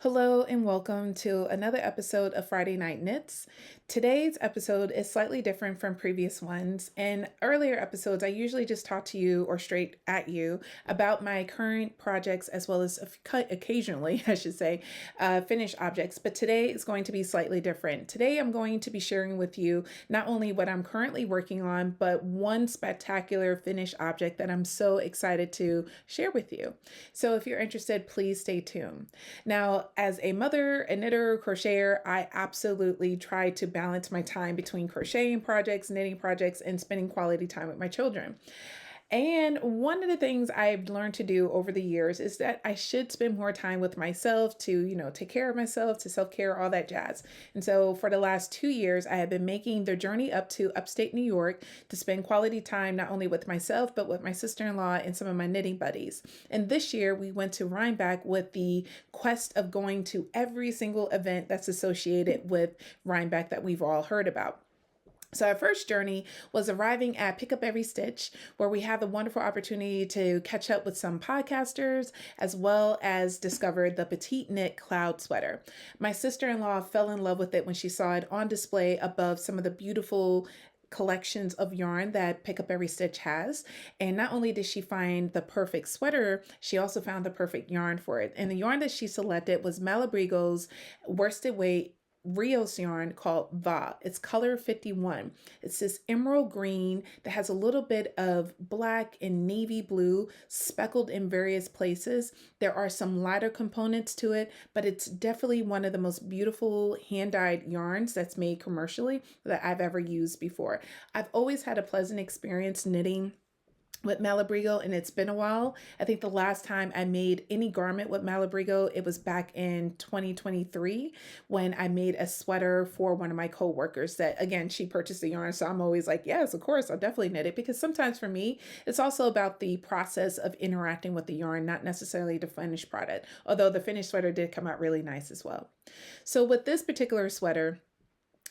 Hello and welcome to another episode of Friday Night Knits. Today's episode is slightly different from previous ones. In earlier episodes, I usually just talk to you or straight at you about my current projects as well as occasionally, I should say, finished objects. But today is going to be slightly different. Today, I'm going to be sharing with you not only what I'm currently working on, but one spectacular finished object that I'm so excited to share with you. So if you're interested, please stay tuned. Now, as a mother, a knitter, crocheter, I absolutely try to balance my time between crocheting projects, knitting projects, and spending quality time with my children. And one of the things I've learned to do over the years is that I should spend more time with myself to, take care of myself, to self-care, all that jazz. And so for the last 2 years, I have been making the journey up to upstate New York to spend quality time not only with myself, but with my sister-in-law and some of my knitting buddies. And this year we went to Rhinebeck with the quest of going to every single event that's associated with Rhinebeck that we've all heard about. So our first journey was arriving at Pick Up Every Stitch, where we had the wonderful opportunity to catch up with some podcasters, as well as discover the PetiteKnit cloud sweater. My sister-in-law fell in love with it when she saw it on display above some of the beautiful collections of yarn that Pick Up Every Stitch has. And not only did she find the perfect sweater, she also found the perfect yarn for it. And the yarn that she selected was Malabrigo's worsted weight Rios yarn called Va. It's color 51. It's this emerald green that has a little bit of black and navy blue speckled in various places. There are some lighter components to it, but it's definitely one of the most beautiful hand-dyed yarns that's made commercially that I've ever used before. I've always had a pleasant experience knitting with Malabrigo, and it's been a while. I think the last time I made any garment with Malabrigo, it was back in 2023 when I made a sweater for one of my coworkers that, again, she purchased the yarn. So I'm always like, yes, of course, I'll definitely knit it, because sometimes for me, it's also about the process of interacting with the yarn, not necessarily the finished product, although the finished sweater did come out really nice as well. So with this particular sweater,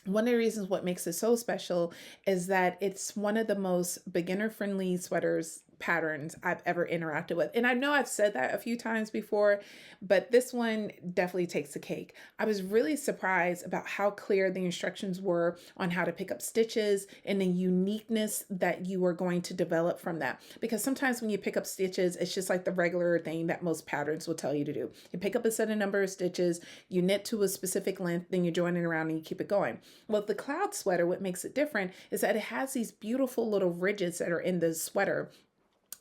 one of the reasons what makes it so special is that it's one of the most beginner-friendly sweaters patterns I've ever interacted with. And I know I've said that a few times before, but this one definitely takes the cake. I was really surprised about how clear the instructions were on how to pick up stitches and the uniqueness that you are going to develop from that. Because sometimes when you pick up stitches, it's just like the regular thing that most patterns will tell you to do. You pick up a certain number of stitches, you knit to a specific length, then you join it around and you keep it going. Well, the cloud sweater, what makes it different is that it has these beautiful little ridges that are in the sweater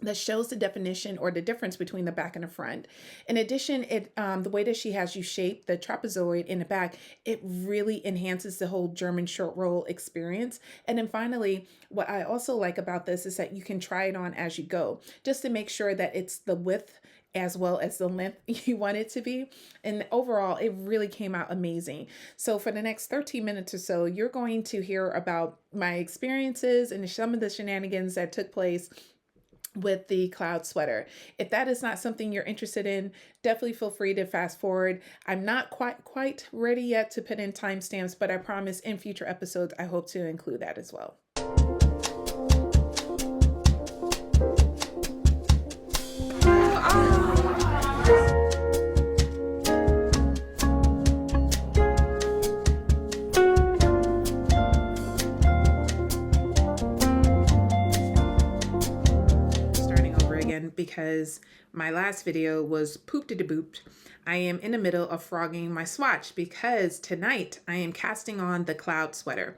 that shows the definition or the difference between the back and the front. In addition, the way that she has you shape the trapezoid in the back, it really enhances the whole German short roll experience. And then finally, what I also like about this is that you can try it on as you go, just to make sure that it's the width as well as the length you want it to be. And overall, it really came out amazing. So for the next 13 minutes or so, you're going to hear about my experiences and some of the shenanigans that took place with the cloud sweater. If that is not something you're interested in, definitely feel free to fast forward. I'm not quite ready yet to put in timestamps, but I promise in future episodes, I hope to include that as well. Because my last video was poop-de-de-booped. I am in the middle of frogging my swatch because tonight I am casting on the cloud sweater.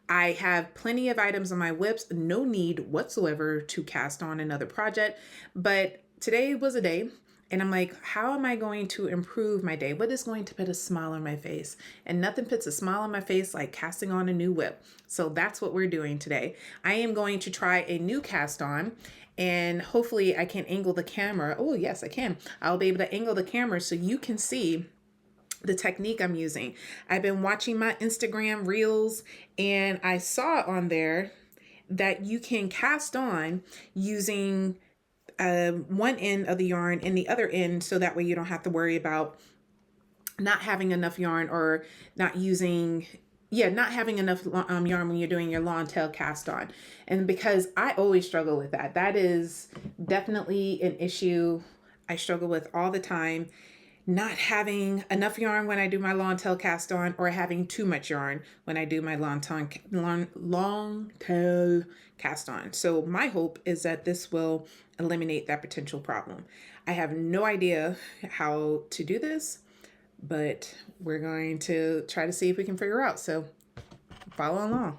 I have plenty of items on my whips, no need whatsoever to cast on another project, but today was a day. And I'm like, how am I going to improve my day? What is going to put a smile on my face? And nothing puts a smile on my face like casting on a new whip. So that's what we're doing today. I am going to try a new cast on, and hopefully I can angle the camera. Oh, yes, I can. I'll be able to angle the camera so you can see the technique I'm using. I've been watching my Instagram reels, and I saw on there that you can cast on using one end of the yarn and the other end, so that way you don't have to worry about not having enough yarn or not having enough yarn when you're doing your long tail cast on. And because I always struggle with that, that is definitely an issue I struggle with all the time. not having enough yarn when I do my long tail cast on, or having too much yarn when I do my long tail cast on. So my hope is that this will eliminate that potential problem. I have no idea how to do this, but we're going to try to see if we can figure out. So follow along.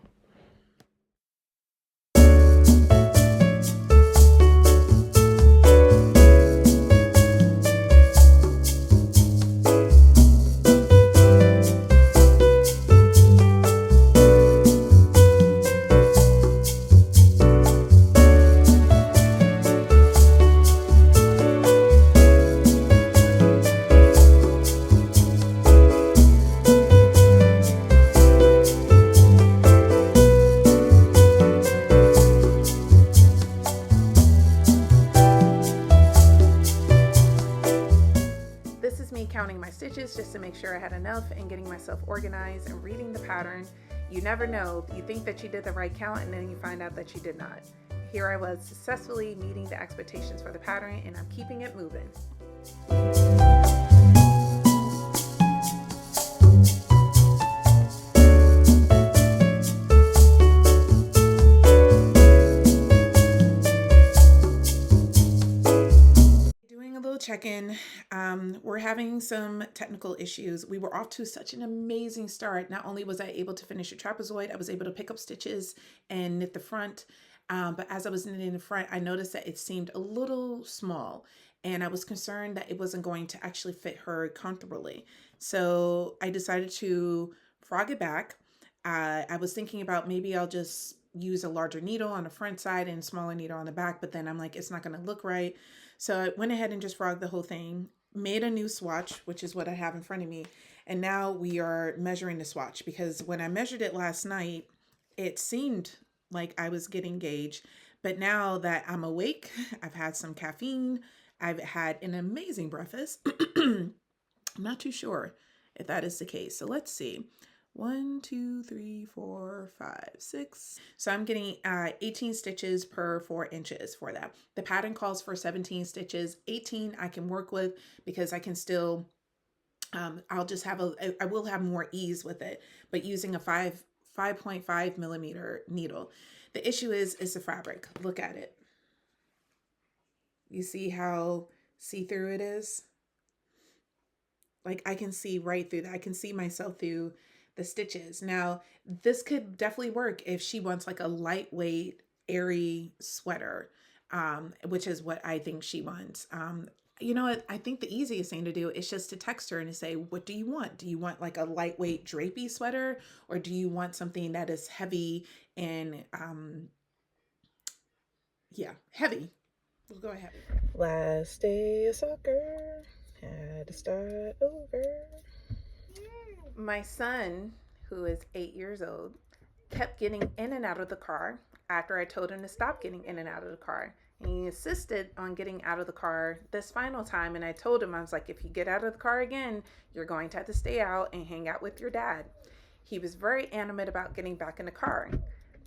This is me counting my stitches just to make sure I had enough and getting myself organized and reading the pattern. You never know. You think that you did the right count and then you find out that you did not. Here I was successfully meeting the expectations for the pattern, and I'm keeping it moving. Check-in. We're having some technical issues. We were off to such an amazing start. Not only was I able to finish a trapezoid, I was able to pick up stitches and knit the front. But as I was knitting the front, I noticed that it seemed a little small, and I was concerned that it wasn't going to actually fit her comfortably. So I decided to frog it back. I was thinking about maybe I'll just use a larger needle on the front side and a smaller needle on the back, but then I'm like, it's not going to look right. So I went ahead and just frogged the whole thing, made a new swatch, which is what I have in front of me. And now we are measuring the swatch, because when I measured it last night, it seemed like I was getting gauge. But now that I'm awake, I've had some caffeine, I've had an amazing breakfast. I'm not too sure if that is the case. So let's see. 1, 2, 3, 4, 5, 6. So I'm getting 18 stitches per 4 inches for that. The pattern calls for 17 stitches. 18 I can work with because I can still, I'll just have I will have more ease with it, but using a 5.5 millimeter needle. The issue is the fabric. Look at it. You see how see-through it is? Like, I can see right through that. I can see myself through the stitches. Now, this could definitely work if she wants like a lightweight, airy sweater, which is what I think she wants. You know what? I think the easiest thing to do is just to text her and to say, what do you want? Do you want like a lightweight drapey sweater, or do you want something that is heavy and, yeah, heavy? We'll go ahead. Last day of soccer, had to start over. My son, who is 8 years old, kept getting in and out of the car after I told him to stop getting in and out of the car. And he insisted on getting out of the car this final time. And I told him, I was like, if you get out of the car again, you're going to have to stay out and hang out with your dad. He was very animate about getting back in the car.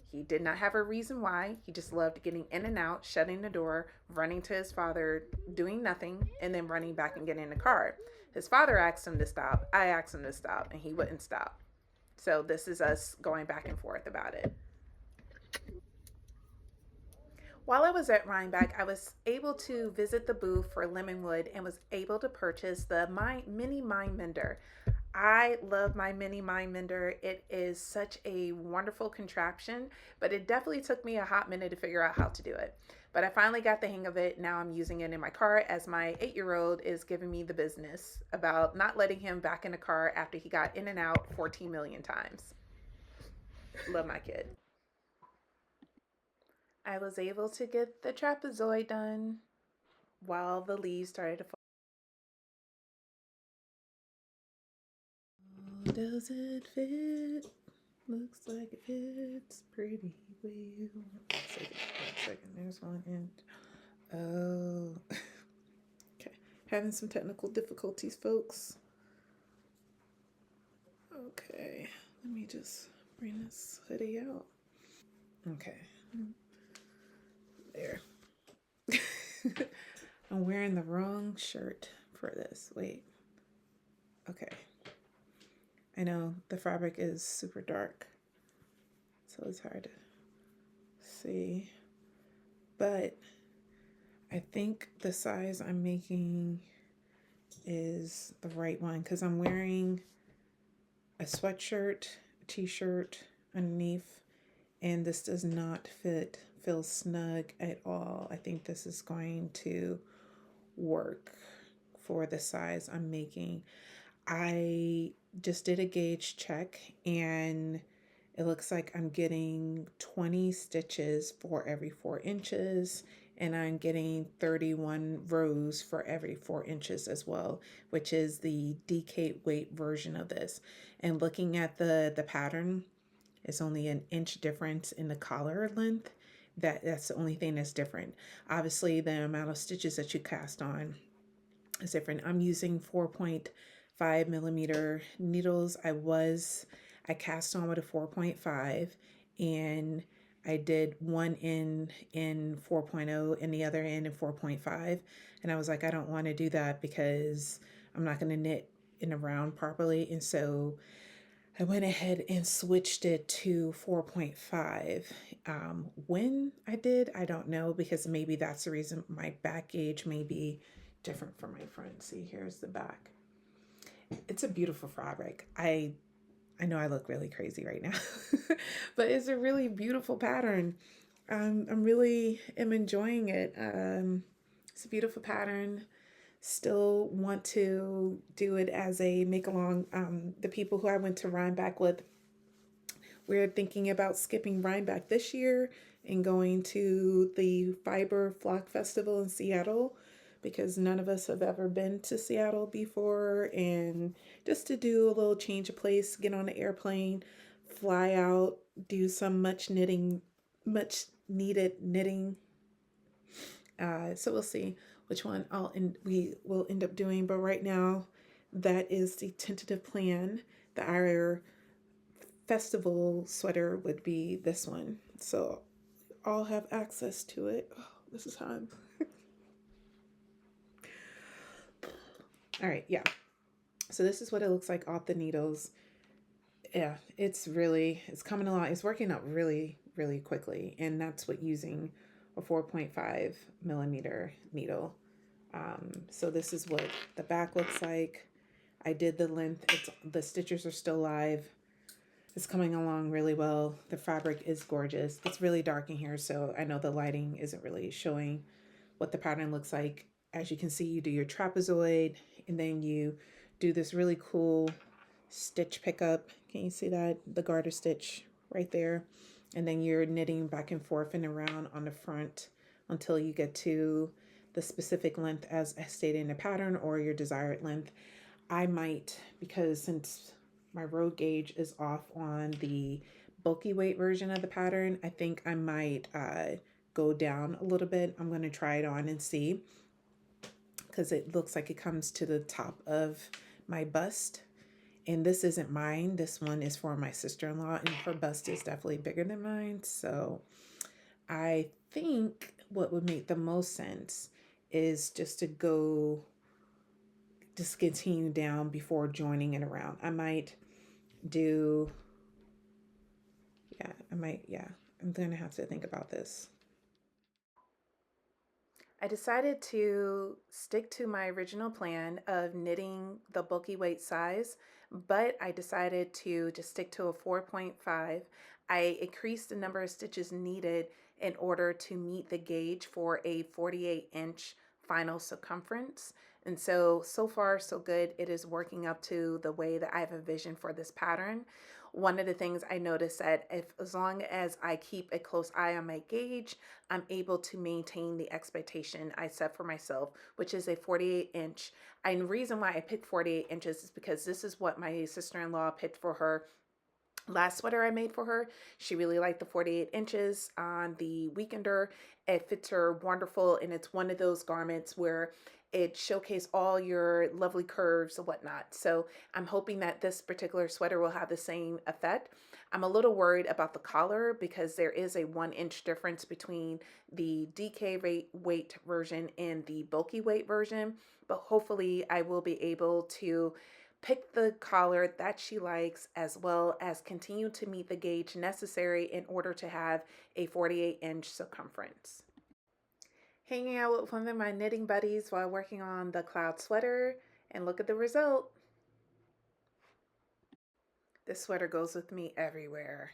He did not have a reason why. He just loved getting in and out, shutting the door, running to his father, doing nothing, and then running back and getting in the car. His father asked him to stop. I asked him to stop, and he wouldn't stop. So this is us going back and forth about it. While I was at Rhinebeck, I was able to visit the booth for Lemonwood and was able to purchase the mini mind mender. I love my mini mind mender. It is such a wonderful contraption, but it definitely took me a hot minute to figure out how to do it. But I finally got the hang of it. Now I'm using it in my car, as my 8-year-old is giving me the business about not letting him back in the car after he got in and out 14 million times. Love my kid. I was able to get the trapezoid done while the leaves started to fall. Does it fit? Looks like it fits pretty well. One second. There's one in. Oh. Okay. Having some technical difficulties, folks. Okay. Let me just bring this hoodie out. Okay. There. I'm wearing the wrong shirt for this. Wait. Okay. I know the fabric is super dark, so it's hard to see. But I think the size I'm making is the right one because I'm wearing a sweatshirt, a t-shirt underneath, and this does not feel snug at all. I think this is going to work for the size I'm making. I just did a gauge check and it looks like I'm getting 20 stitches for every 4 inches, and I'm getting 31 rows for every 4 inches as well, which is the DK weight version of this. And looking at the pattern, it's only an inch difference in the collar length. That's the only thing that's different. Obviously, the amount of stitches that you cast on is different. I'm using 4.5 millimeter needles. I cast on with a 4.5, and I did one end in 4.0 and the other end in 4.5. And I was like, I don't want to do that because I'm not going to knit in a round properly. And so I went ahead and switched it to 4.5. When I did, I don't know, because maybe that's the reason my back gauge may be different from my front. See, here's the back. It's a beautiful fabric. I know I look really crazy right now, but it's a really beautiful pattern. I'm really am enjoying it. It's a beautiful pattern. Still want to do it as a make along. The people who I went to Rhinebeck with, we're thinking about skipping Rhinebeck this year and going to the Fiber Flock Festival in Seattle, because none of us have ever been to Seattle before, and just to do a little change of place, get on an airplane, fly out, do some much needed knitting. So we'll see which one we will end up doing. But right now, that is the tentative plan. Our festival sweater would be this one. So I'll have access to it. Oh, this is how I'm. All right, yeah. So this is what it looks like off the needles. Yeah, it's coming along. It's working out really, really quickly. And that's what using a 4.5 millimeter needle. So this is what the back looks like. I did the length. The stitches are still live. It's coming along really well. The fabric is gorgeous. It's really dark in here, so I know the lighting isn't really showing what the pattern looks like. As you can see, you do your trapezoid, and then you do this really cool stitch pickup. Can you see that? The garter stitch right there. And then you're knitting back and forth and around on the front until you get to the specific length as stated in the pattern, or your desired length. I might, because since my road gauge is off on the bulky weight version of the pattern, I think I might go down a little bit. I'm going to try it on and see, because it looks like it comes to the top of my bust. And this isn't mine. This one is for my sister-in-law, and her bust is definitely bigger than mine. So I think what would make the most sense is just to continue down before joining it around. I might do, yeah, I'm going to have to think about this. I decided to stick to my original plan of knitting the bulky weight size, but I decided to just stick to a 4.5. I increased the number of stitches needed in order to meet the gauge for a 48-inch final circumference. And so far, so good. It is working up to the way that I have envisioned for this pattern. One of the things I noticed that as long as I keep a close eye on my gauge, I'm able to maintain the expectation I set for myself, which is a 48-inch. And the reason why I picked 48 inches is because this is what my sister-in-law picked for her last sweater I made for her. She really liked the 48 inches on the weekender. It fits her wonderful, and it's one of those garments where it showcases all your lovely curves and whatnot. So I'm hoping that this particular sweater will have the same effect. I'm a little worried about the collar because there is a 1 inch difference between the DK weight version and the bulky weight version, but hopefully I will be able to pick the collar that she likes, as well as continue to meet the gauge necessary in order to have a 48-inch circumference. Hanging out with one of my knitting buddies while working on the cloud sweater, and look at the result. This sweater goes with me everywhere.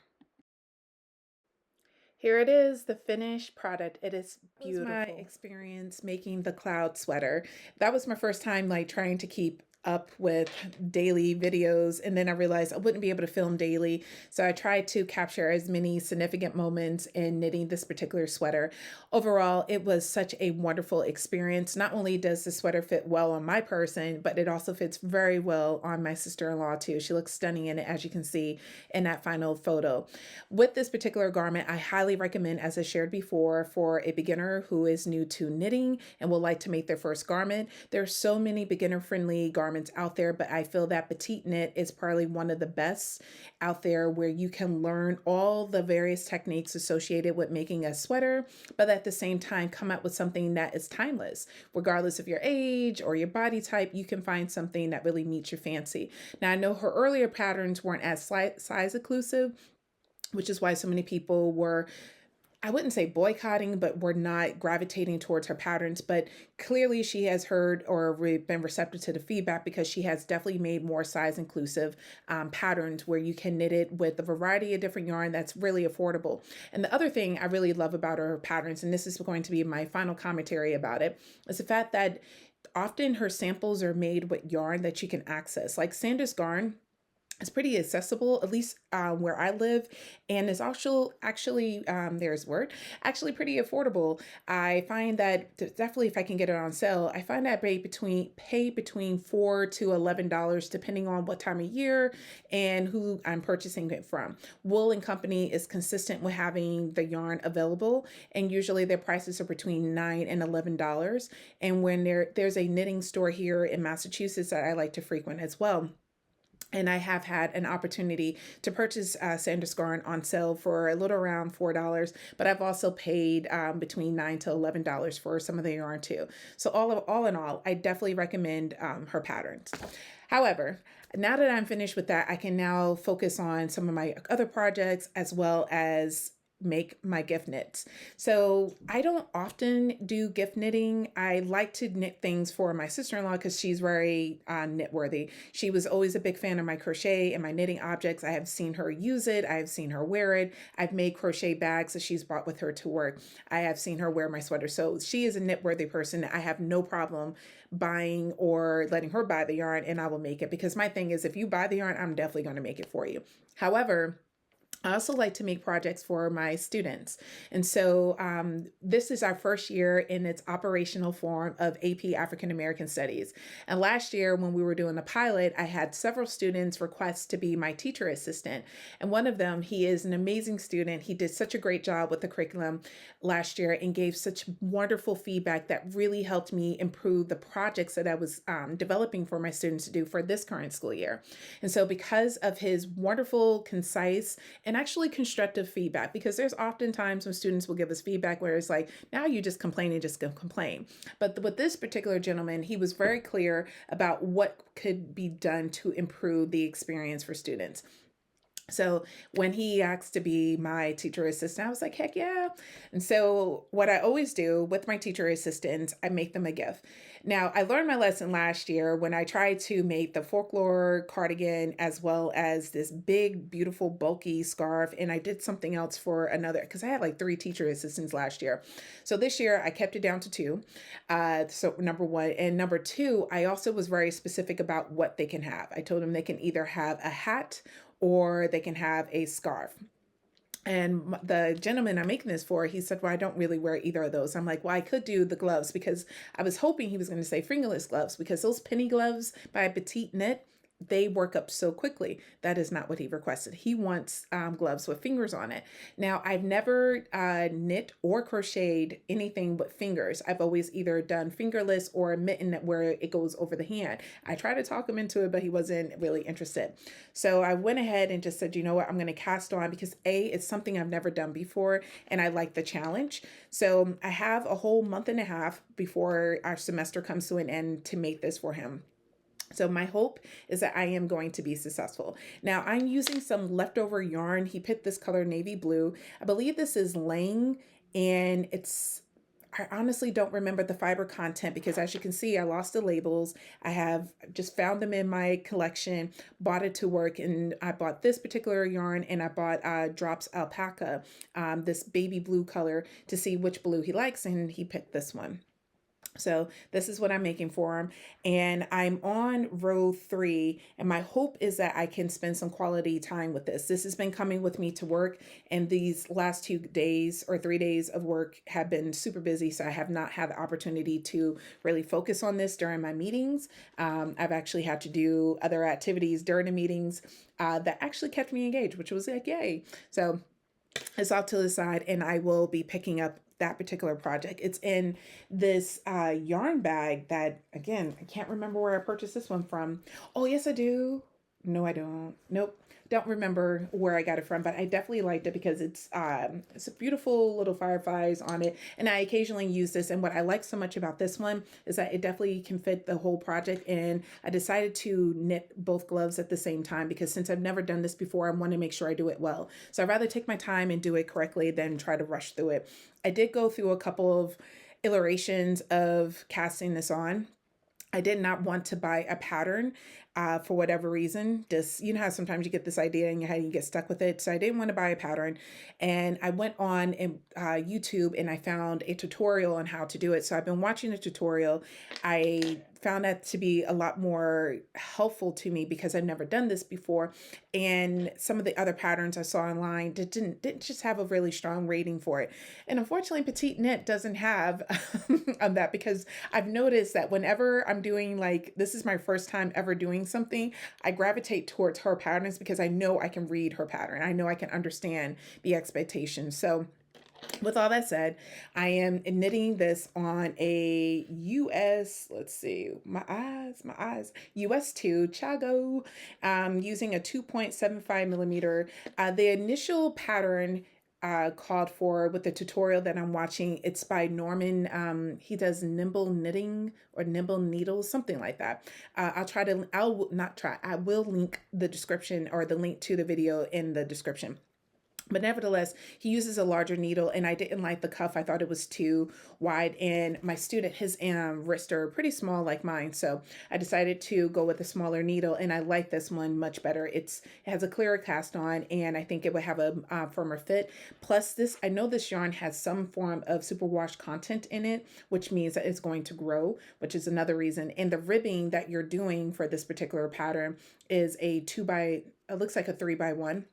Here it is, the finished product. It is beautiful. That was my experience making the cloud sweater. That was my first time trying to keep up with daily videos, and then I realized I wouldn't be able to film daily, so I tried to capture as many significant moments in knitting this particular sweater. Overall, it was such a wonderful experience. Not only does the sweater fit well on my person, but it also fits very well on my sister-in-law too. She looks stunning in it, as you can see in that final photo. With this particular garment, I highly recommend, as I shared before, for a beginner who is new to knitting and would like to make their first garment. There's so many beginner-friendly garments out there, but I feel that PetiteKnit is probably one of the best out there, where you can learn all the various techniques associated with making a sweater, but at the same time come up with something that is timeless. Regardless of your age or your body type, you can find something that really meets your fancy. Now, I know her earlier patterns weren't as size inclusive, which is why so many people were, I wouldn't say boycotting, but were not gravitating towards her patterns. But clearly she has heard or been receptive to the feedback, because she has definitely made more size inclusive patterns where you can knit it with a variety of different yarn that's really affordable. And the other thing I really love about her patterns, and this is going to be my final commentary about it, is the fact that often her samples are made with yarn that you can access. Like Sanders yarn, it's pretty accessible, at least where I live, and it's also actually actually pretty affordable. I find that definitely, if I can get it on sale, I find that I pay between $4 to $11 depending on what time of year and who I'm purchasing it from. Wool and Company is consistent with having the yarn available, and usually their prices are between $9 and $11. And when there's a knitting store here in Massachusetts that I like to frequent as well, and I have had an opportunity to purchase Sanders yarn on sale for a little around $4, but I've also paid between $9 to $11 for some of the yarn too. So all in all, I definitely recommend her patterns. However, now that I'm finished with that, I can now focus on some of my other projects, as well as make my gift knits. So I don't often do gift knitting. I like to knit things for my sister-in-law because she's very knit worthy. She was always a big fan of my crochet and my knitting objects. I have seen her use it. I have seen her wear it. I've made crochet bags that she's brought with her to work. I have seen her wear my sweater. So she is a knit worthy person. I have no problem buying or letting her buy the yarn, and I will make it, because my thing is, if you buy the yarn, I'm definitely going to make it for you. However, I also like to make projects for my students. And so this is our first year in its operational form of AP African American Studies. And last year, when we were doing the pilot, I had several students request to be my teacher assistant. And one of them, he is an amazing student. He did such a great job with the curriculum last year and gave such wonderful feedback that really helped me improve the projects that I was developing for my students to do for this current school year. And so because of his wonderful, concise, and actually constructive feedback, because there's often times when students will give us feedback where it's like, now you just complain and just complain. But with this particular gentleman, he was very clear about what could be done to improve the experience for students. So when he asked to be my teacher assistant, I was like, heck yeah. And so what I always do with my teacher assistants, I make them a gift. Now, I learned my lesson last year when I tried to make the folklore cardigan, as well as this big, beautiful, bulky scarf. And I did something else for another, because I had like 3 teacher assistants last year. So this year I kept it down to 2. So number 1. And number 2, I also was very specific about what they can have. I told them they can either have a hat or they can have a scarf. And the gentleman I'm making this for, he said, well, I don't really wear either of those. I'm like, well, I could do the gloves, because I was hoping he was going to say fingerless gloves, because those penny gloves by PetiteKnit, they work up so quickly. That is not what he requested. He wants gloves with fingers on it. Now, I've never knit or crocheted anything but fingers. I've always either done fingerless or a mitten where it goes over the hand. I tried to talk him into it, but he wasn't really interested. So I went ahead and just said, you know what, I'm going to cast on, because it's something I've never done before, and I like the challenge. So I have a whole month and a half before our semester comes to an end to make this for him. So my hope is that I am going to be successful. Now I'm using some leftover yarn. He picked this color navy blue. I believe this is Lang, and I honestly don't remember the fiber content because, as you can see, I lost the labels. I have just found them in my collection, bought it to work, and I bought this particular yarn, and I bought Drops Alpaca, this baby blue color, to see which blue he likes, and he picked this one. So this is what I'm making for him. And I'm on row 3. And my hope is that I can spend some quality time with this. This has been coming with me to work. And these last 2 days or 3 days of work have been super busy. So I have not had the opportunity to really focus on this during my meetings. I've actually had to do other activities during the meetings that actually kept me engaged, which was like, yay. So it's off to the side, and I will be picking up that particular project. It's in this yarn bag that, again, I can't remember where I purchased this one from. Oh, yes, I do. No, I don't. Nope. Don't remember where I got it from, but I definitely liked it because it's a beautiful little fireflies on it, and I occasionally use this. And what I like so much about this one is that it definitely can fit the whole project. And I decided to knit both gloves at the same time because since I've never done this before, I want to make sure I do it well. So I'd rather take my time and do it correctly than try to rush through it. I did go through a couple of iterations of casting this on. I did not want to buy a pattern for whatever reason. Just, you know how sometimes you get this idea in your head and you get stuck with it. So I didn't want to buy a pattern. And I went on YouTube and I found a tutorial on how to do it. So I've been watching the tutorial. I found that to be a lot more helpful to me because I've never done this before. And some of the other patterns I saw online didn't just have a really strong rating for it. And unfortunately, PetiteKnit doesn't have that, because I've noticed that whenever I'm doing, like, this is my first time ever doing something, I gravitate towards her patterns because I know I can read her pattern. I know I can understand the expectations. So with all that said, I am knitting this on a US, let's see, US 2 Chago, using a 2.75 millimeter. The initial pattern called for with the tutorial that I'm watching. It's by Norman. He does nimble knitting or nimble needles, something like that. I will link the description or the link to the video in the description. But nevertheless, he uses a larger needle, and I didn't like the cuff. I thought it was too wide, and my student, his wrists are pretty small like mine, so I decided to go with a smaller needle, and I like this one much better. It has a clearer cast on, and I think it would have a firmer fit. Plus, I know this yarn has some form of superwash content in it, which means that it's going to grow, which is another reason. And the ribbing that you're doing for this particular pattern is it looks like a 3x1.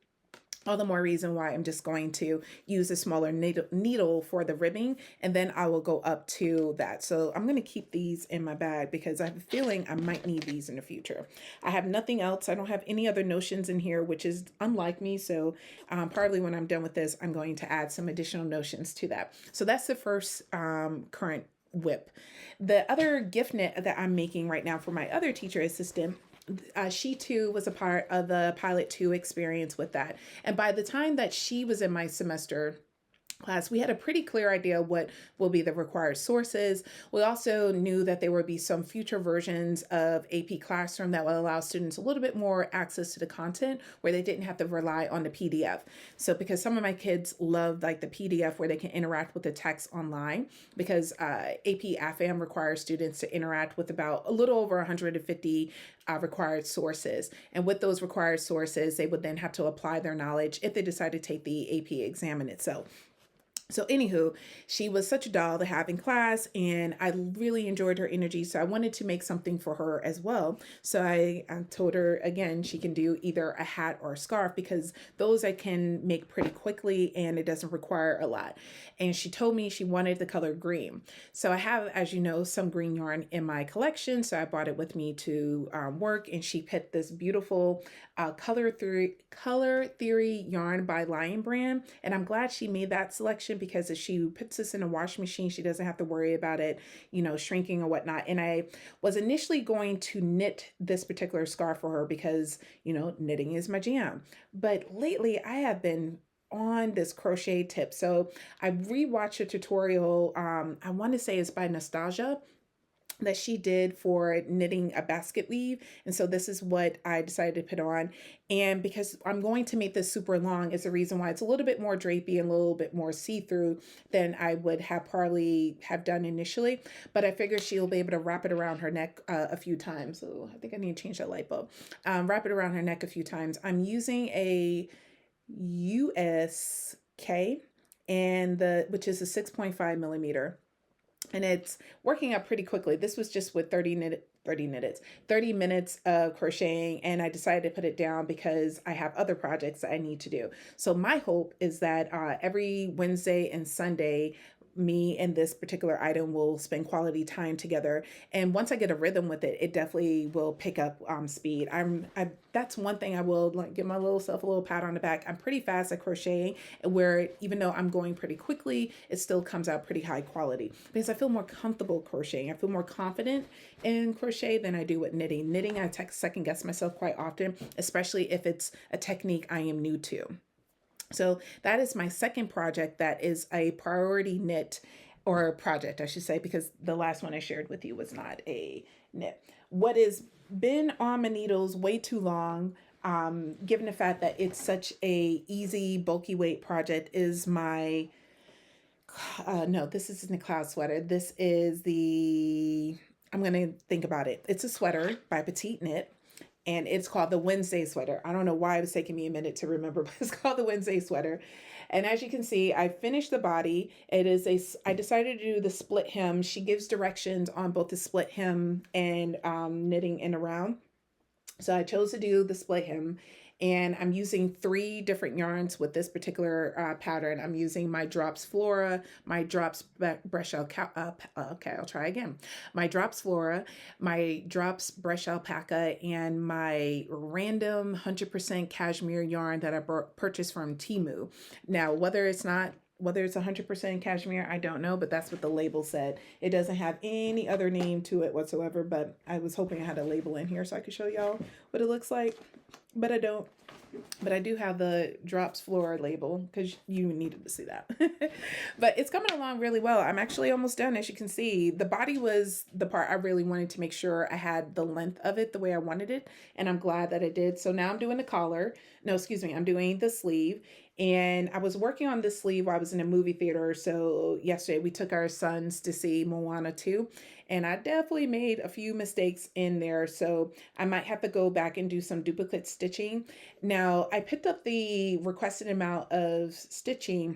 All the more reason why I'm just going to use a smaller needle for the ribbing, and then I will go up to that. So I'm going to keep these in my bag because I have a feeling I might need these in the future. I have nothing else. I don't have any other notions in here, which is unlike me. So probably when I'm done with this, I'm going to add some additional notions to that. So that's the first current whip. The other gift knit that I'm making right now for my other teacher assistant, she too was a part of the Pilot 2 experience with that. And by the time that she was in my semester class, we had a pretty clear idea what will be the required sources. We also knew that there would be some future versions of AP Classroom that will allow students a little bit more access to the content where they didn't have to rely on the PDF. So because some of my kids love like the PDF where they can interact with the text online, because AP AFAM requires students to interact with about a little over 150 required sources. And with those required sources, they would then have to apply their knowledge if they decide to take the AP exam in itself. So anywho, she was such a doll to have in class, and I really enjoyed her energy. So I wanted to make something for her as well. So I told her, again, she can do either a hat or a scarf because those I can make pretty quickly and it doesn't require a lot. And she told me she wanted the color green. So I have, as you know, some green yarn in my collection. So I brought it with me to work, and she picked this beautiful Color Theory yarn by Lion Brand. And I'm glad she made that selection because if she puts this in a washing machine, she doesn't have to worry about it, shrinking or whatnot. And I was initially going to knit this particular scarf for her because, knitting is my jam. But lately I have been on this crochet tip. So I rewatched a tutorial. I want to say it's by Nastasia. that she did for knitting a basket weave. And so this is what I decided to put on. And because I'm going to make this super long is the reason why it's a little bit more drapey and a little bit more see-through than I would have probably have done initially. But I figure she'll be able to wrap it around her neck a few times. So I think I need to change that light bulb. Wrap it around her neck a few times. I'm using a USK and which is a 6.5 millimeter, and it's working up pretty quickly. This was just with 30 minutes of crocheting, and I decided to put it down because I have other projects that I need to do. So my hope is that every Wednesday and Sunday, me and this particular item will spend quality time together, and once I get a rhythm with it, it definitely will pick up speed. That's one thing I will like give my little self a little pat on the back. I'm pretty fast at crocheting, where even though I'm going pretty quickly, it still comes out pretty high quality because I feel more comfortable crocheting. I feel more confident in crochet than I do with knitting. Knitting, I second guess myself quite often, especially if it's a technique I am new to. So that is my second project that is a priority knit, or project, I should say, because the last one I shared with you was not a knit. What has been on my needles way too long, given the fact that it's such a easy, bulky weight project, is my, no, this isn't a cloud sweater. This is I'm going to think about it. It's a sweater by PetiteKnit, and it's called the Wednesday sweater. I don't know why it was taking me a minute to remember, but it's called the Wednesday sweater. And as you can see, I finished the body. I decided to do the split hem. She gives directions on both the split hem and knitting in around. So I chose to do the split hem, and I'm using 3 different yarns with this particular pattern. I'm using my Drops Flora, my Drops Brush Alpaca, okay, I'll try again. My Drops Flora, my Drops Brush Alpaca, and my random 100% cashmere yarn that I purchased from Temu. Now, whether it's 100% cashmere, I don't know, but that's what the label said. It doesn't have any other name to it whatsoever, but I was hoping I had a label in here so I could show y'all what it looks like, but I don't. But I do have the Drops Flora label because you needed to see that. But it's coming along really well. I'm actually almost done. As you can see, the body was the part I really wanted to make sure I had the length of it the way I wanted it, and I'm glad that I did. So now I'm doing the collar. No, excuse me, I'm doing the sleeve. And I was working on this sleeve while I was in a movie theater. So yesterday we took our sons to see Moana 2. And I definitely made a few mistakes in there. So I might have to go back and do some duplicate stitching. Now, I picked up the requested amount of stitches,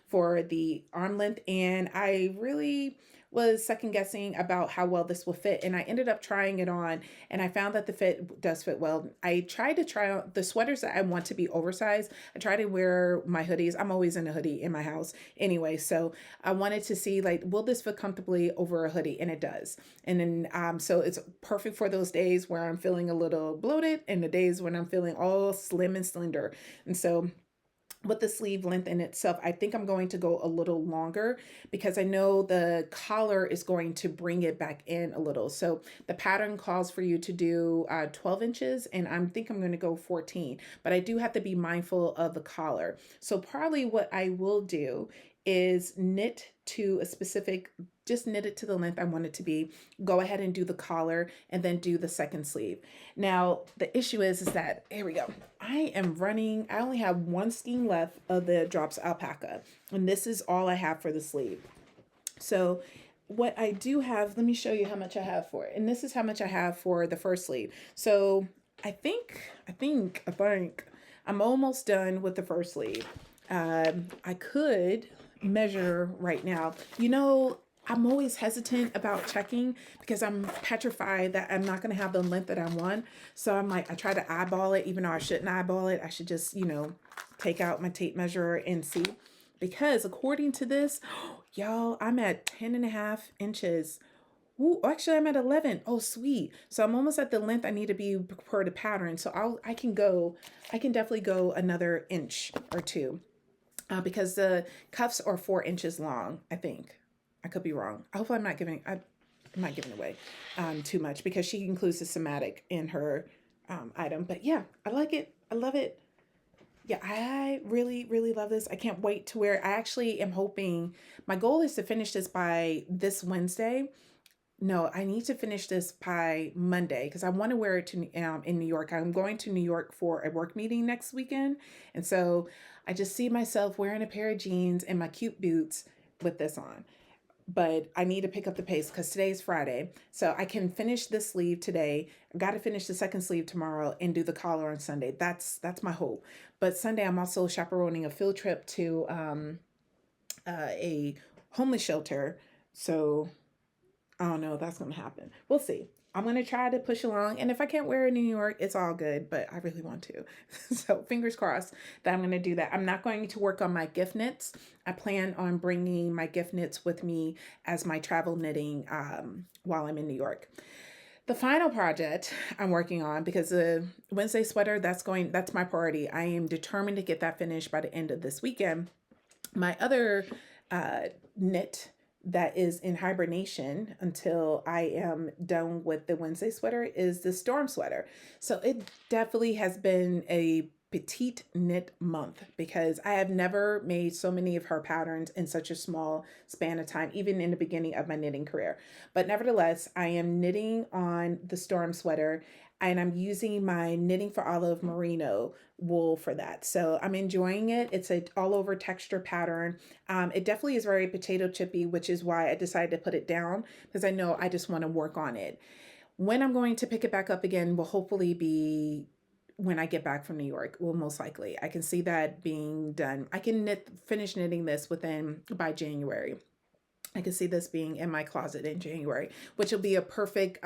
for the arm length. And I really was second guessing about how well this will fit, and I ended up trying it on, and I found that the fit does fit well. I tried to try on the sweaters that I want to be oversized. I try to wear my hoodies. I'm always in a hoodie in my house anyway, so I wanted to see, like, will this fit comfortably over a hoodie, and it does. And then so it's perfect for those days where I'm feeling a little bloated and the days when I'm feeling all slim and slender. And so with the sleeve length in itself, I think I'm going to go a little longer because I know the collar is going to bring it back in a little. So the pattern calls for you to do 12 inches, and I think I'm going to go 14, but I do have to be mindful of the collar. So probably what I will do is knit to a specific, just knit it to the length I want it to be, go ahead and do the collar, and then do the second sleeve. Now, the issue is that, here we go. I only have one skein left of the Drops Alpaca, and this is all I have for the sleeve. So what I do have, let me show you how much I have for it. And this is how much I have for the first sleeve. So I think I'm almost done with the first sleeve. I could measure right now. I'm always hesitant about checking because I'm petrified that I'm not going to have the length that I want. So I'm like, I try to eyeball it, even though I shouldn't eyeball it. I should just, take out my tape measure and see. Because according to this, y'all, I'm at 10.5 inches. Ooh, actually, I'm at 11. Oh, sweet. So I'm almost at the length I need to be per the pattern. So I can definitely go another inch or two. Because the cuffs are 4 inches long, I think. I could be wrong. Hopefully I'm not giving away too much because she includes the somatic in her item. But yeah, I like it. I love it. Yeah, I really, really love this. I can't wait to wear. I actually am hoping my goal is to finish this by this Wednesday. No, I need to finish this by Monday because I want to wear it to in New York. I'm going to New York for a work meeting next weekend, and so I just see myself wearing a pair of jeans and my cute boots with this on. But I need to pick up the pace because today's Friday, so I can finish this sleeve today. I got to finish the second sleeve tomorrow and do the collar on Sunday. That's my hope. But Sunday, I'm also chaperoning a field trip to a homeless shelter, so I don't know if that's going to happen. We'll see. I'm going to try to push along. And if I can't wear it in New York, it's all good, but I really want to. So fingers crossed that I'm going to do that. I'm not going to work on my gift knits. I plan on bringing my gift knits with me as my travel knitting while I'm in New York. The final project I'm working on, because the Wednesday sweater, that's my priority. I am determined to get that finished by the end of this weekend. My other knit that is in hibernation until I am done with the Wednesday sweater is the storm sweater. So it definitely has been a petite knit month because I have never made so many of her patterns in such a small span of time, even in the beginning of my knitting career. But nevertheless, I am knitting on the storm sweater and I'm using my Knitting for Olive merino wool for that. So I'm enjoying it. It's a all over texture pattern. It definitely is very potato chippy, which is why I decided to put it down because I know I just want to work on it. When I'm going to pick it back up again will hopefully be when I get back from New York. Will most likely. I can see that being done. I can finish knitting this by January. I can see this being in my closet in January, which will be a perfect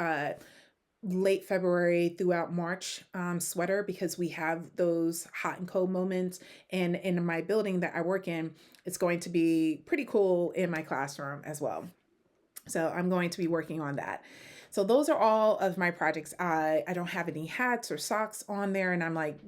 late February throughout March sweater because we have those hot and cold moments. And in my building that I work in, it's going to be pretty cool in my classroom as well. So I'm going to be working on that. So those are all of my projects. I don't have any hats or socks on there, and I'm like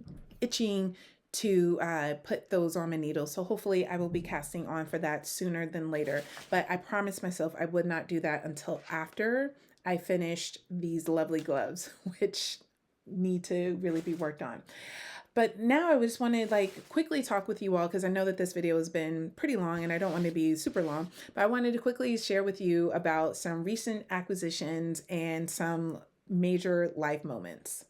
itching to put those on my needles. So hopefully I will be casting on for that sooner than later. But I promised myself I would not do that until after I finished these lovely gloves, which need to really be worked on. But now I just want to quickly talk with you all because I know that this video has been pretty long and I don't want to be super long, but I wanted to quickly share with you about some recent acquisitions and some major life moments.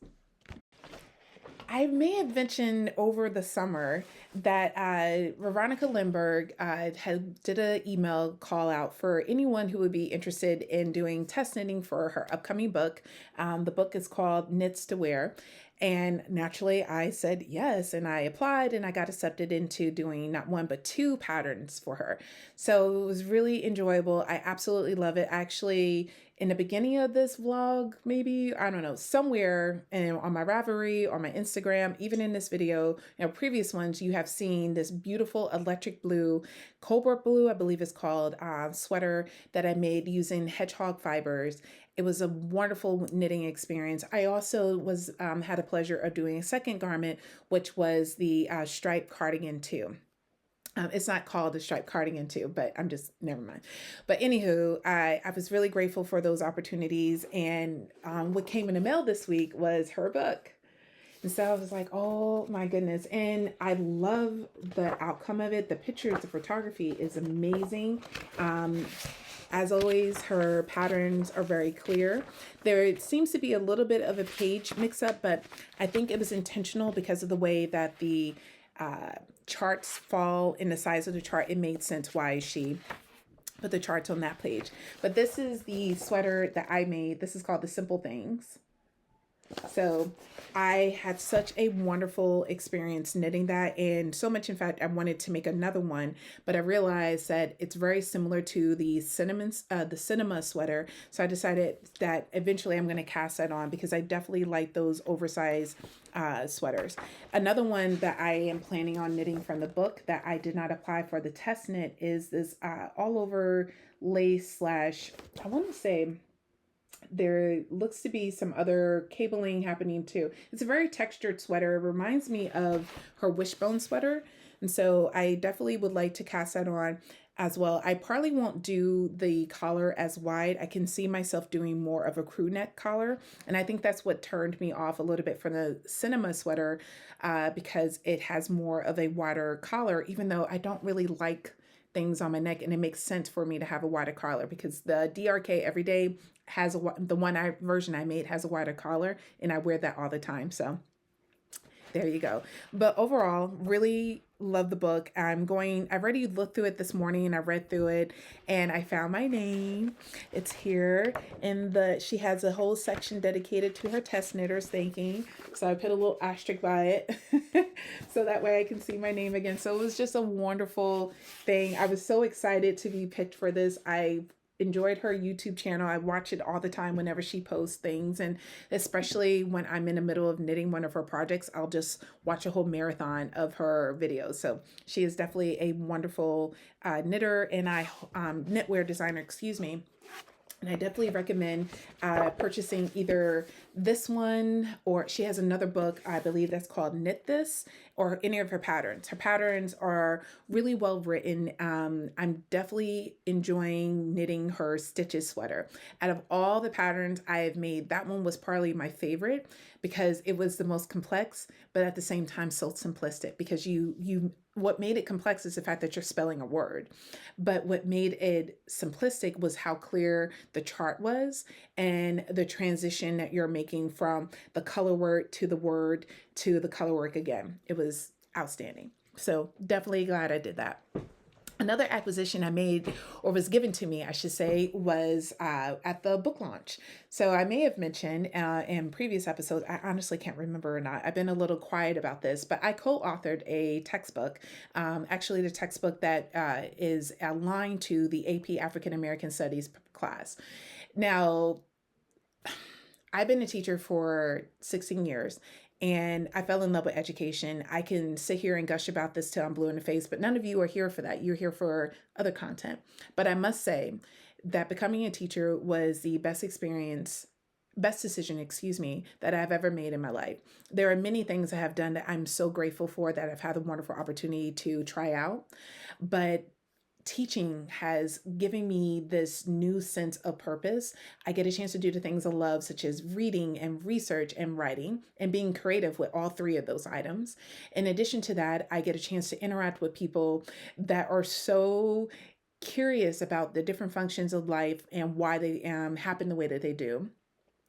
I may have mentioned over the summer that Veronica Lindbergh did an email call out for anyone who would be interested in doing test knitting for her upcoming book. The book is called Knits to Wear. And naturally, I said yes, and I applied and I got accepted into doing not one, but two patterns for her. So it was really enjoyable. I absolutely love it. Actually, in the beginning of this vlog, maybe, I don't know, somewhere on my Ravelry or my Instagram, even in this video, previous ones, you have seen this beautiful electric blue, cobalt blue, I believe it's called, sweater that I made using hedgehog fibers. It was a wonderful knitting experience. I also had a pleasure of doing a second garment, which was the striped cardigan too. It's not called a striped cardigan too, but never mind. But anywho, I was really grateful for those opportunities. And what came in the mail this week was her book. And so I was like, oh my goodness. And I love the outcome of it. The pictures, the photography is amazing. As always, her patterns are very clear. There seems to be a little bit of a page mix up, but I think it was intentional because of the way that the charts fall in the size of the chart. It made sense why she put the charts on that page. But this is the sweater that I made. This is called The Simple Things. So I had such a wonderful experience knitting that, and so much, in fact, I wanted to make another one, but I realized that it's very similar to the cinema sweater. So I decided that eventually I'm going to cast that on because I definitely like those oversized sweaters. Another one that I am planning on knitting from the book that I did not apply for the test knit is this all over lace / I want to say there looks to be some other cabling happening too. It's a very textured sweater. It reminds me of her wishbone sweater. And so I definitely would like to cast that on. as well. I probably won't do the collar as wide. I can see myself doing more of a crew neck collar. And I think that's what turned me off a little bit from the cinema sweater, because it has more of a wider collar, even though I don't really like things on my neck. And it makes sense for me to have a wider collar because the DRK Everyday has the version I made has a wider collar, and I wear that all the time. So there you go. But overall, really love the book. I've already looked through it this morning and I read through it and I found my name. It's here. She has a whole section dedicated to her test knitters thinking. So I put a little asterisk by it so that way I can see my name again. So it was just a wonderful thing. I was so excited to be picked for this. I enjoyed her YouTube channel. I watch it all the time whenever she posts things, and especially when I'm in the middle of knitting one of her projects, I'll just watch a whole marathon of her videos. So she is definitely a wonderful knitter and knitwear designer, excuse me. And I definitely recommend purchasing either this one, or she has another book, I believe that's called Knit This, or any of her patterns. Her patterns are really well written. I'm definitely enjoying knitting her Stitches sweater. Out of all the patterns I have made, that one was probably my favorite because it was the most complex, but at the same time so simplistic, because what made it complex is the fact that you're spelling a word. But what made it simplistic was how clear the chart was and the transition that you're making from the color word to the color work again. It was outstanding. So definitely glad I did that. Another acquisition I made, or was given to me, I should say, was at the book launch. So I may have mentioned in previous episodes, I honestly can't remember or not. I've been a little quiet about this, but I co-authored a textbook, actually the textbook that is aligned to the AP African American Studies class. Now, I've been a teacher for 16 years and I fell in love with education. I can sit here and gush about this till I'm blue in the face, but none of you are here for that. You're here for other content. But I must say that becoming a teacher was the best decision, excuse me, that I've ever made in my life. There are many things I have done that I'm so grateful for that I've had a wonderful opportunity to try out. But teaching has given me this new sense of purpose. I get a chance to do the things I love, such as reading and research and writing and being creative with all three of those items. In addition to that, I get a chance to interact with people that are so curious about the different functions of life and why they happen the way that they do.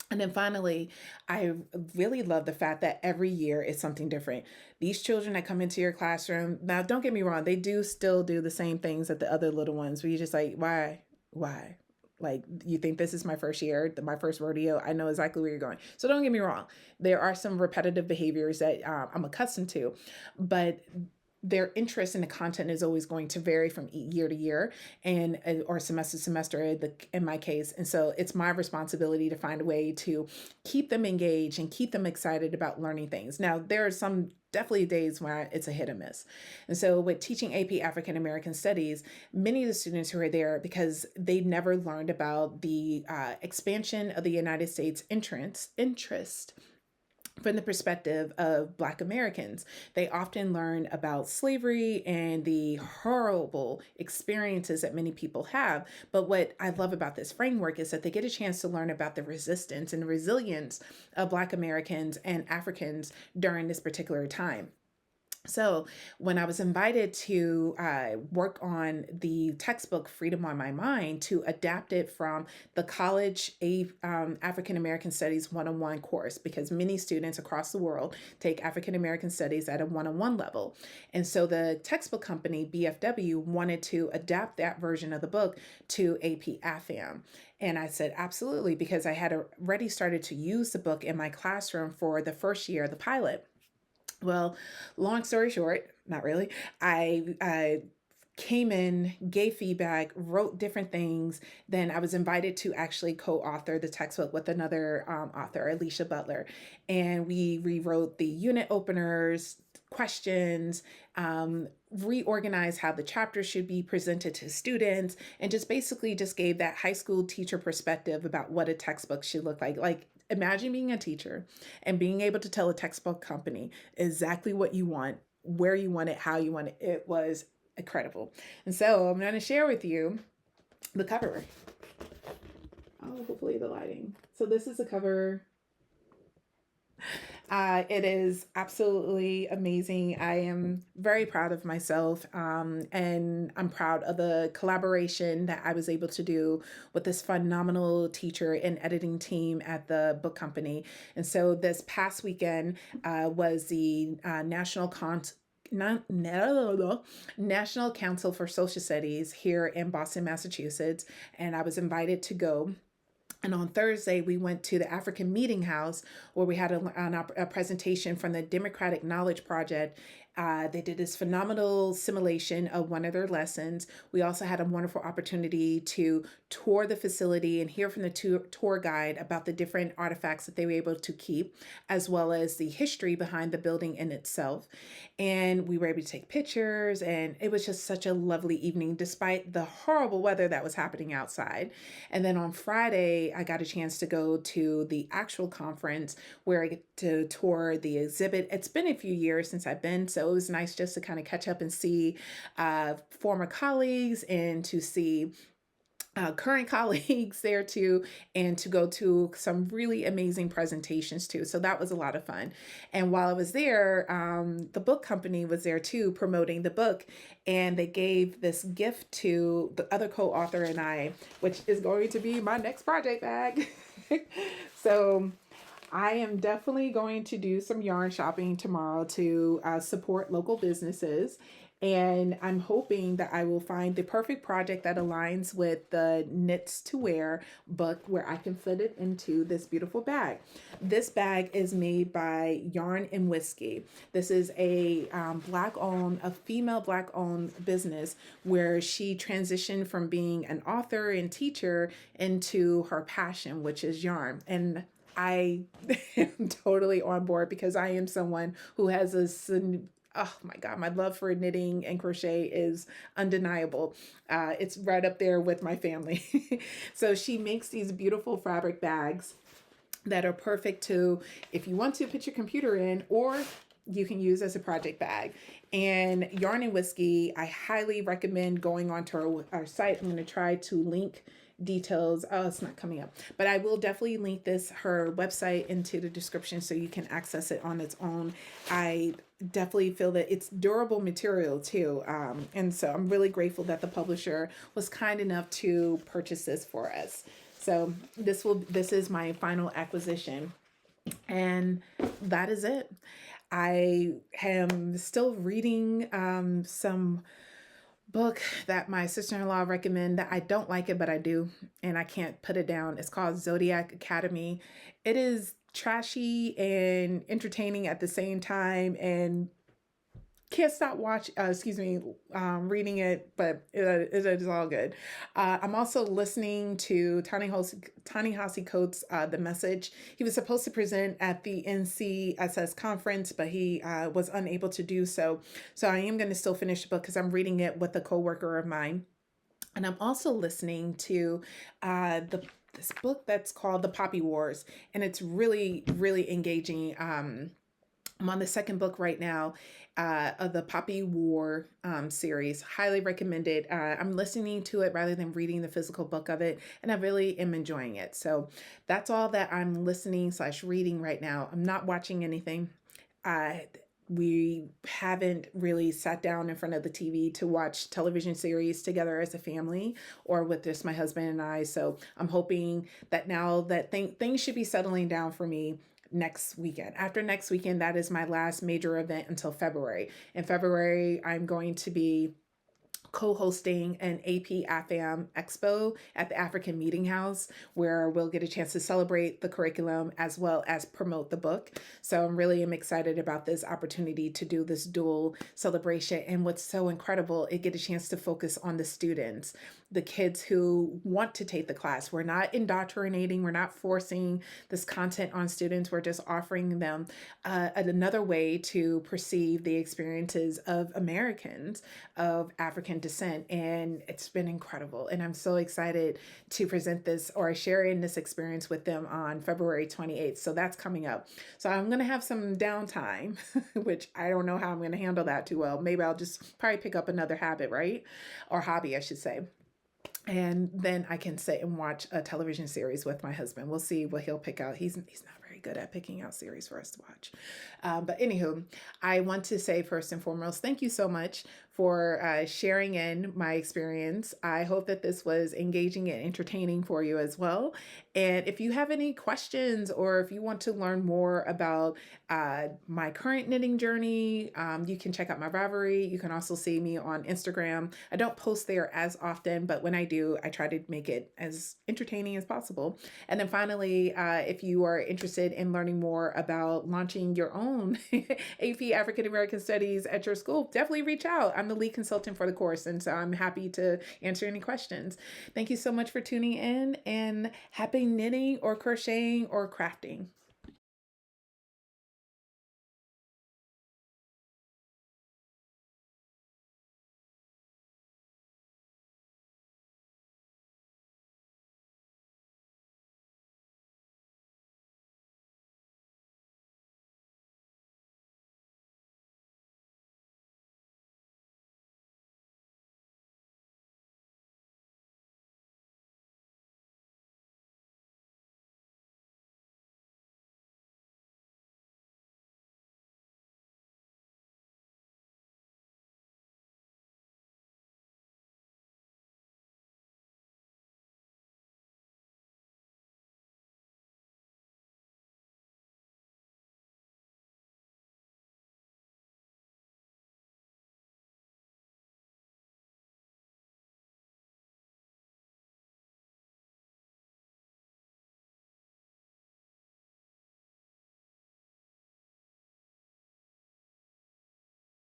And then finally, I really love the fact that every year is something different. These children that come into your classroom, now don't get me wrong, they do still do the same things that the other little ones where you're just like, why? Why? Like, you think this is my first year, my first rodeo? I know exactly where you're going. So don't get me wrong. There are some repetitive behaviors that I'm accustomed to, but their interest in the content is always going to vary from year to year and or semester to semester in my case. And so it's my responsibility to find a way to keep them engaged and keep them excited about learning things. Now, there are some definitely days where it's a hit or miss. And so with teaching AP African American Studies, many of the students who are there, because they never learned about the expansion of the United States interest from the perspective of Black Americans. They often learn about slavery and the horrible experiences that many people have. But what I love about this framework is that they get a chance to learn about the resistance and the resilience of Black Americans and Africans during this particular time. So when I was invited to work on the textbook Freedom on My Mind to adapt it from the college African American Studies 101 course, because many students across the world take African American Studies at a 101 level. And so the textbook company, BFW, wanted to adapt that version of the book to AP AFAM. And I said, absolutely, because I had already started to use the book in my classroom for the first year of the pilot. Well, long story short, not really. I came in, gave feedback, wrote different things. Then I was invited to actually co-author the textbook with another author, Alicia Butler. And we rewrote the unit openers, questions, reorganized how the chapter should be presented to students, and just basically just gave that high school teacher perspective about what a textbook should look like. Like, imagine being a teacher and being able to tell a textbook company exactly what you want, where you want it, how you want it. It was incredible. And so I'm going to share with you the cover. Oh, hopefully the lighting. So this is the cover. It is absolutely amazing. I am very proud of myself, and I'm proud of the collaboration that I was able to do with this phenomenal teacher and editing team at the book company. And so this past weekend was the National Council for Social Studies here in Boston, Massachusetts, and I was invited to go. And on Thursday, we went to the African Meeting House where we had a presentation from the Democratic Knowledge Project. They did this phenomenal simulation of one of their lessons. We also had a wonderful opportunity to tour the facility and hear from the tour guide about the different artifacts that they were able to keep, as well as the history behind the building in itself. And we were able to take pictures, and it was just such a lovely evening despite the horrible weather that was happening outside. And then on Friday, I got a chance to go to the actual conference where I get to tour the exhibit. It's been a few years since I've been, so it was nice just to kind of catch up and see former colleagues and to see current colleagues there too, and to go to some really amazing presentations too. So that was a lot of fun. And while I was there, the book company was there too, promoting the book, and they gave this gift to the other co-author and I, which is going to be my next project bag. So I am definitely going to do some yarn shopping tomorrow to support local businesses. And I'm hoping that I will find the perfect project that aligns with the Knits to Wear book where I can fit it into this beautiful bag. This bag is made by Yarn and Whiskey. This is a female Black owned business where she transitioned from being an author and teacher into her passion, which is yarn. And I am totally on board because I am someone who has oh my God, my love for knitting and crochet is undeniable. It's right up there with my family. So she makes these beautiful fabric bags that are perfect to, if you want to put your computer in, or you can use as a project bag. And Yarn and Whiskey, I highly recommend going onto our site. I'm going to try to link details. Oh, it's not coming up, but I will definitely link her website into the description so you can access it on its own. I definitely feel that it's durable material too. And so I'm really grateful that the publisher was kind enough to purchase this for us. So this is my final acquisition, and that is it. I am still reading some book that my sister-in-law recommended that I don't like it, but I do, and I can't put it down. It's called Zodiac Academy. It is trashy and entertaining at the same time, and can't stop reading it, but it is all good. I'm also listening to Ta-Nehisi Coates' The Message. He was supposed to present at the NCSS conference, but he was unable to do so. So I am going to still finish the book because I'm reading it with a coworker of mine. And I'm also listening to this book that's called The Poppy Wars, and it's really, really engaging. I'm on the second book right now of the Poppy War series. Highly recommended. I'm listening to it rather than reading the physical book of it, and I really am enjoying it. So that's all that I'm listening/reading right now. I'm not watching anything. We haven't really sat down in front of the TV to watch television series together as a family or with just my husband and I. So I'm hoping that now that things should be settling down for me next weekend. After next weekend, that is my last major event until February. In February, I'm going to be co-hosting an AP AFAM Expo at the African Meeting House, where we'll get a chance to celebrate the curriculum as well as promote the book. So I'm really excited about this opportunity to do this dual celebration. And what's so incredible, it get a chance to focus on the students, the kids who want to take the class. We're not indoctrinating, we're not forcing this content on students. We're just offering them another way to perceive the experiences of Americans of African African descent, and it's been incredible. And I'm so excited to present this or share in this experience with them on February 28th. So that's coming up. So I'm going to have some downtime, which I don't know how I'm going to handle that too well. Maybe I'll just probably pick up another habit, right? Or hobby, I should say. And then I can sit and watch a television series with my husband. We'll see what he'll pick out. He's not very good at picking out series for us to watch. But anywho, I want to say first and foremost, thank you so much for sharing in my experience. I hope that this was engaging and entertaining for you as well. And if you have any questions or if you want to learn more about my current knitting journey, you can check out my Ravelry. You can also see me on Instagram. I don't post there as often, but when I do, I try to make it as entertaining as possible. And then finally, if you are interested in learning more about launching your own AP African American Studies at your school, definitely reach out. I'm the lead consultant for the course, and so I'm happy to answer any questions. Thank you so much for tuning in, and happy knitting or crocheting or crafting.